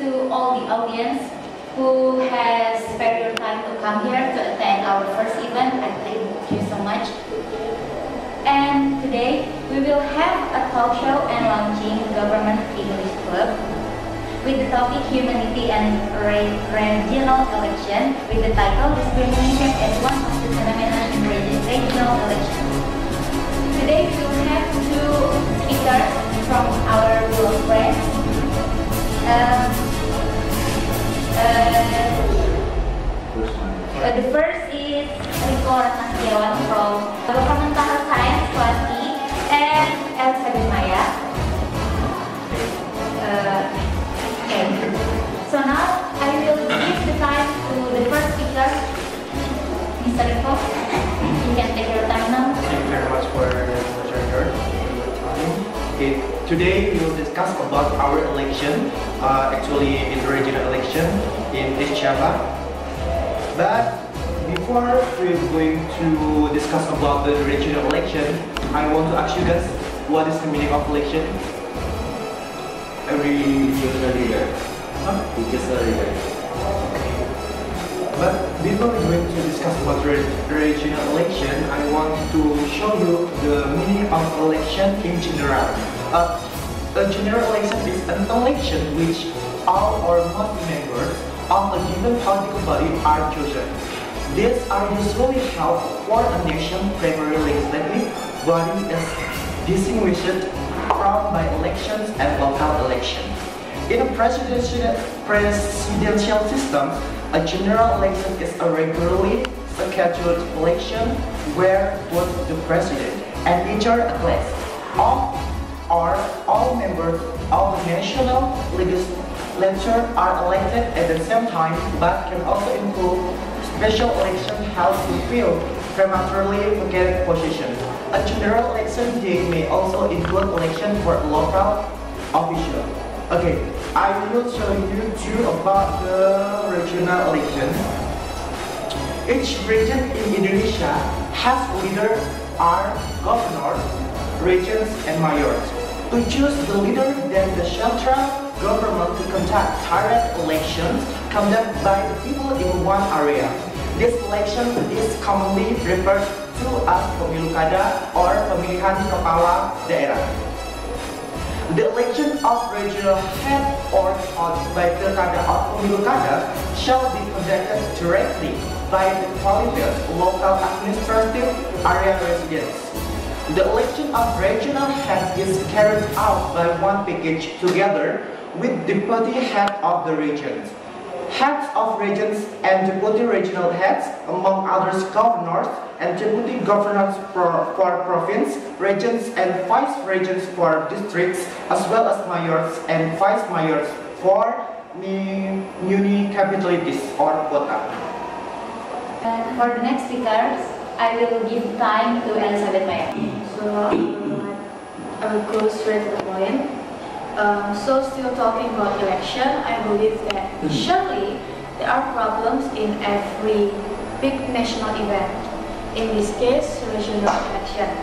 to all the audience who has spared your time to come here to attend our first event. I thank you so much. And today we will have a talk show and launching Government English Club with the topic Humanity and Regional Election with the title Discrimination as one of the phenomena in regional elections. Today we will have two speakers from our group of friends. The first is Riko Ratnasetiawan from Government Science Class E and Elizabeth Maya. Okay. So now I will give the time to the first speaker, Mr. Riko. You can take your time now. Thank you very much for sharing your time. Okay. Today we will discuss about our election, actually in the regional election in East Java. But before we're going to discuss about the regional election, I want to ask you guys, what is the meaning of election? Every leader. Huh? But before we're going to discuss about the regional election, I want to show you the meaning of election in general. A general election is an election which all or most members of a given political body are chosen. These are usually held for a nation primary legislative body as distinguished from by elections and local elections. In a presidential system, a general election is a regularly scheduled election where both the president and each class or all members of the national legislature are elected at the same time, but can also include special election held to fill prematurely vacant positions. A general election day may also include election for local officials. Okay, I will show you two about the regional election. Each region in Indonesia has leaders are governors, regions, and mayors. To choose the leader, then the central government to conduct direct elections conducted by the people in one area. This election is commonly referred to as pemilu kada or pemilihan kepala daerah. The election of regional head or by pilkada or pemilu kada shall be conducted directly by the qualified local administrative area residents. The election of regional heads is carried out by one package together with deputy head of the regions, heads of regions and deputy regional heads, among others governors and deputy governors for province, regions and vice regions for districts, as well as mayors and vice mayors for municipalities or kota. And for the next speakers, I will give time to Elizabeth Maya. So I will go straight to the point. So still talking about election, I believe that surely there are problems in every big national event. In this case, regional election.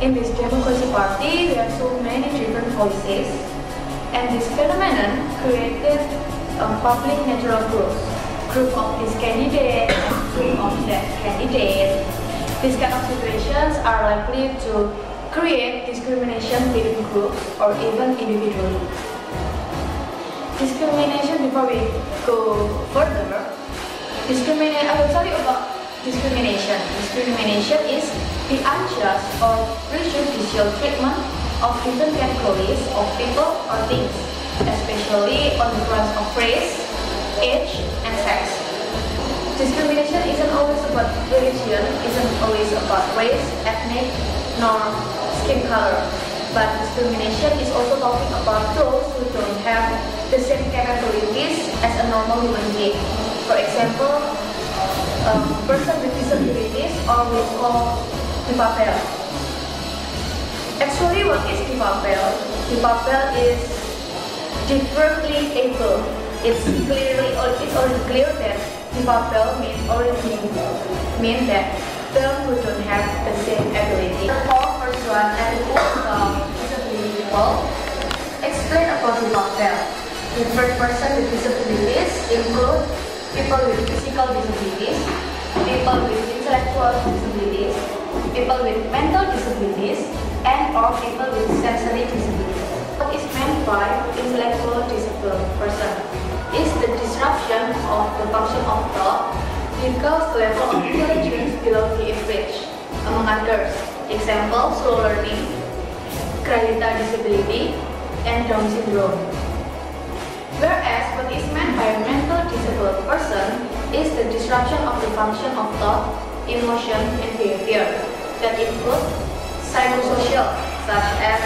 In this democracy party, there are so many different policies, and this phenomenon created a public natural group of this candidate and group of that candidate. These kind of situations are likely to create discrimination between groups or even individually. Discrimination, before we go further, I will tell you about discrimination. Discrimination is the unjust or prejudicial treatment of different categories of people or things, especially on the grounds of race, age, and sex. Discrimination isn't always about religion, isn't always about race, ethnic, nor skin color. But discrimination is also talking about those who don't have the same capabilities as a normal human being. For example, a person with disabilities or we call difabel. Actually, what is difabel? Difabel is differently able. It's already clear that difabel means that those who don't have the same ability. For first one, I will disability people explain about difabel. Different persons with disabilities include people with physical disabilities, people with intellectual disabilities, people with mental disabilities, and/or people with sensory disabilities. What is meant by intellectual disabled person is the disruption of the function of thought because the level of intelligence below the average, among others. Example, slow learning, Kegiatan disability, and Down syndrome. Whereas what is meant by a mental disabled person is the disruption of the function of thought, emotion, and behavior that include psychosocial, such as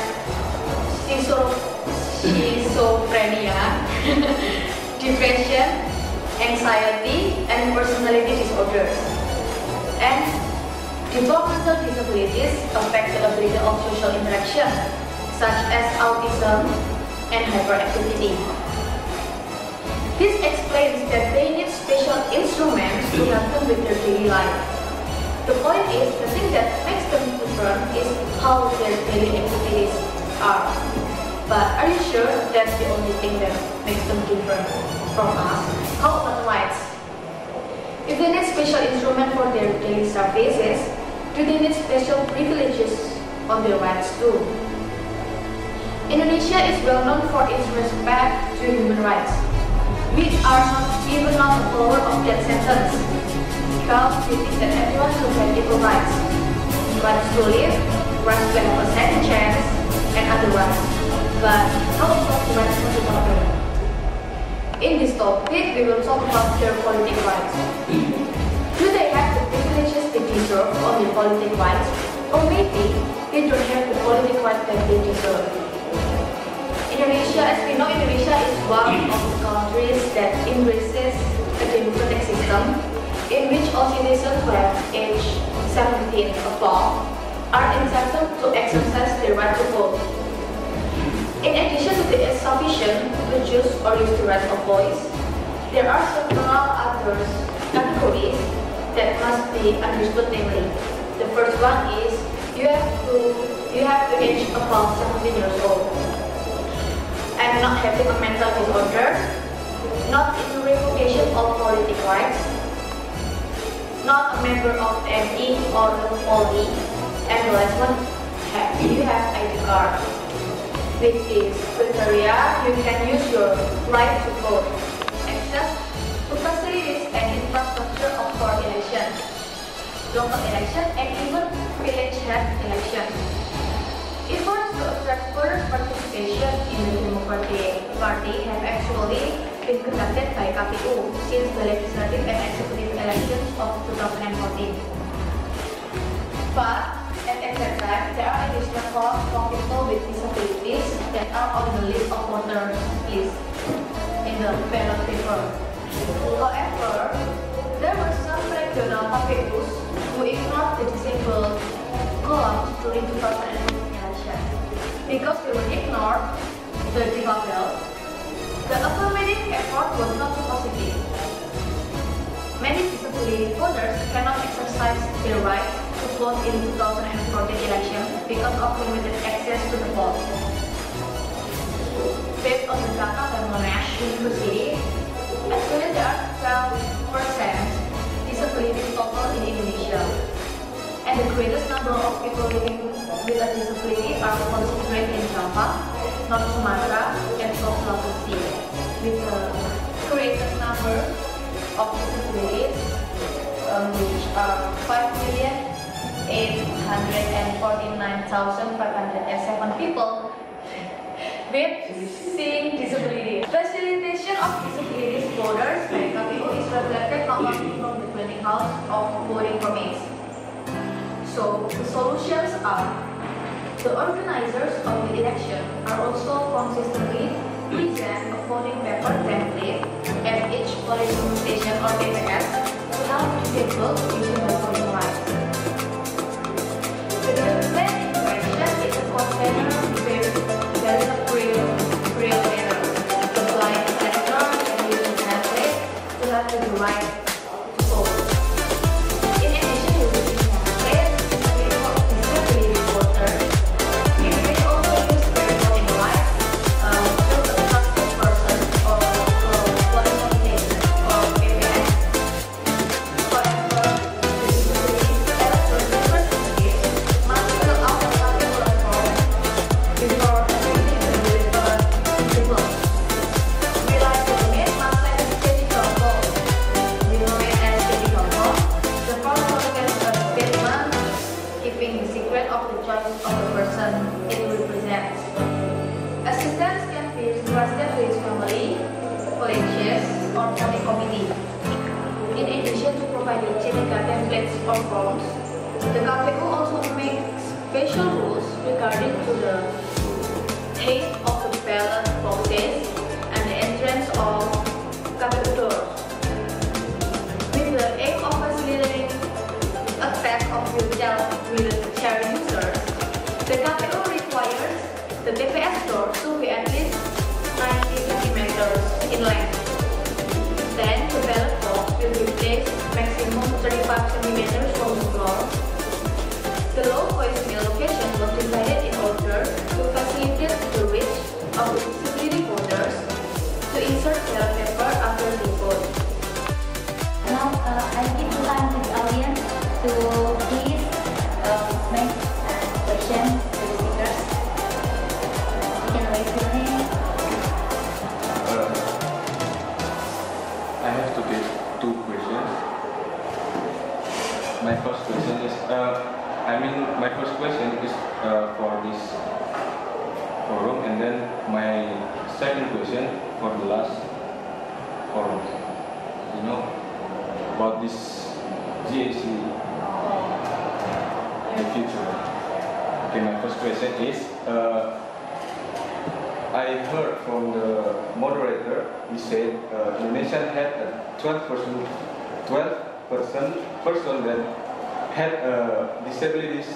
schizophrenia, depression, anxiety, and personality disorders. And developmental disabilities affect the ability of social interaction, such as autism and hyperactivity. This explains that they need special instruments to help them with their daily life. The point is, the thing that makes them different is how their daily activities are. But are you sure that's the only thing that makes them different from us? How about rights? If they need special instruments for their daily services, do they need special privileges on their rights too? Indonesia is well known for its respect to human rights. We are even not a follower of death sentence because we think that everyone should have equal rights. Rights to live, rights to have a second chance, and other rights. But how about the rights of the other? In this topic, we will talk about their political rights. Do they have the privileges they deserve on their political rights? Or maybe they don't have the political rights that they deserve? Indonesia, as we know, Indonesia is one of the countries that embraces a democratic system in which all citizens who have age 17 above are entitled to exercise their right to vote. In addition to the insufficient to choose or use the right of voice, there are several other categories that must be understood namely. The first one is you have to age above 17 years old and not having a mental disorder, not in revocation of political rights, not a member of ME or the POLI, and the last one, you have ID card. With this criteria, you can use your right to vote, access to facilities and infrastructure of for election, local election, and even village head election. Efforts to attract further participation in the Democratic Party have actually been conducted by KPU since the legislative and executive elections of 2014. But at that time, there are additional costs for people with disabilities that are on the list of voters list in the ballot paper. However, there were some regional KPUs who ignored the disabled columns during 2014 election. Because they were ignored the debate, the affirmative effort was not so positive. Many disability voters cannot exercise their right to vote in 2014 election because of limited access to the vote. Based on the data by Monash University, actually there are 12% disability total in Indonesia, and the greatest number of people living with a disability are concentrated in Java, North Sumatra, and South Sulawesi, with the greatest number of disabilities, which are 5,849,507 people with seeing disability. Facilitation of disabilities voters by KPU is reflected not only from the clearing house of voting permits. So the solutions are the organizers of the election are also consistently present a voting paper template at each polling station or TPS to help disabled using the voting rights. The template in question is a container where there is a braille letter. The blind elector can use the template to have the right to vote. In addition to using the template, disability voters may also use their voting rights through a trusted person or or forms. The KPU also makes special rules regarding to the tape of the ballot boxes and the entrance of KPU doors. With the aim of facilitating access of wheelchair users, the KPU requires the TPS door to be at least 90 centimeters in length. Then the ballot box will be placed maximum 35 centimeters from the floor. The low voicemail location was decided in order to facilitate the reach of disability voters to insert ballot paper after the vote. Now, I give time to the audience to please make questions to the speakers. You can raise your hand. I have to give 2 questions. My first question is, my first question is for this forum, and then my second question for the last forum. You know, about this GAC in the future. Okay, my first question is, I heard from the moderator, he said Indonesia had a 12% that had disabilities.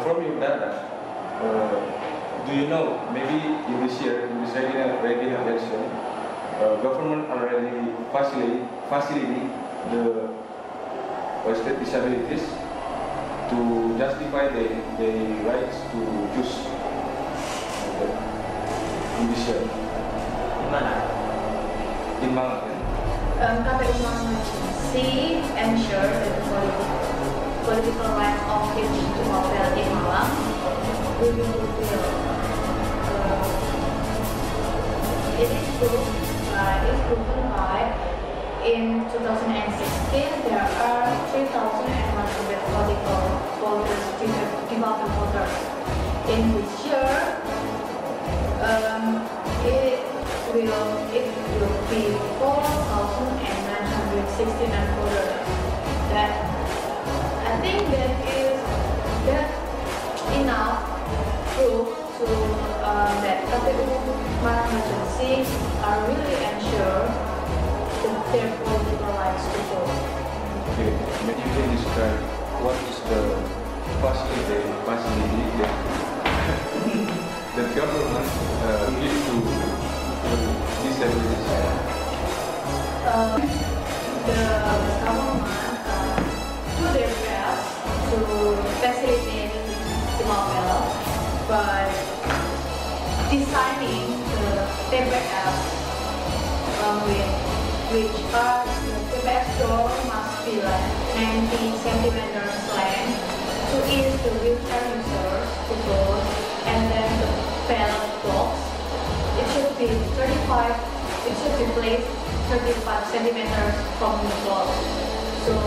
From your data, do you know, maybe in this year, in this regular election, government already facilitate the state disabilities to justify their rights to choose in this year? In mana? KPU Mahasiswa ensure that the political rights of each Maupel in Malang will be fulfilled. It is proven by in 2016 there are 3,100 political voters, development voters. In this year, it will be 4,969 voters. That I think that enough proof to that KPU Mahasiswa are really ensure their political rights to vote. Okay, maybe you can describe what is the facility that the government gives to disabilities? The government do their best to facilitate the Maupel by designing the TPS which are the TPS door must be like 90 centimeters length to ease the wheelchair users to vote, and then the ballot box it should be placed 35 centimeters from the floor, so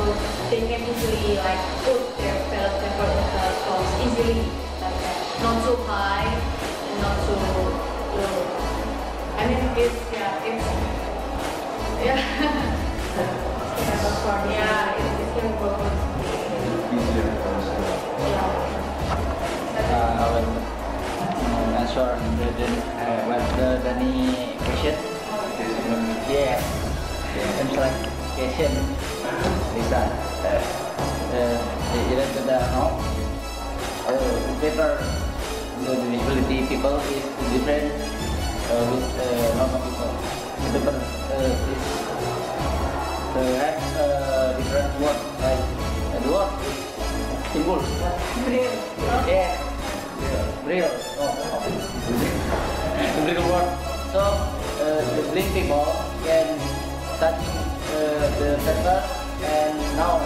they can easily like put their ballot paper in the ballot box easily, like that. Not too high and not too low. I mean it's yeah. Yeah, it's very important. Yeah. I will answer the question. Yeah, seems like question. Lisa, you don't know. Paper the disability people is different with normal people. The paper is have different word, like the word is symbol. Yeah, real. The real word. So the blind people can touch the paper, and now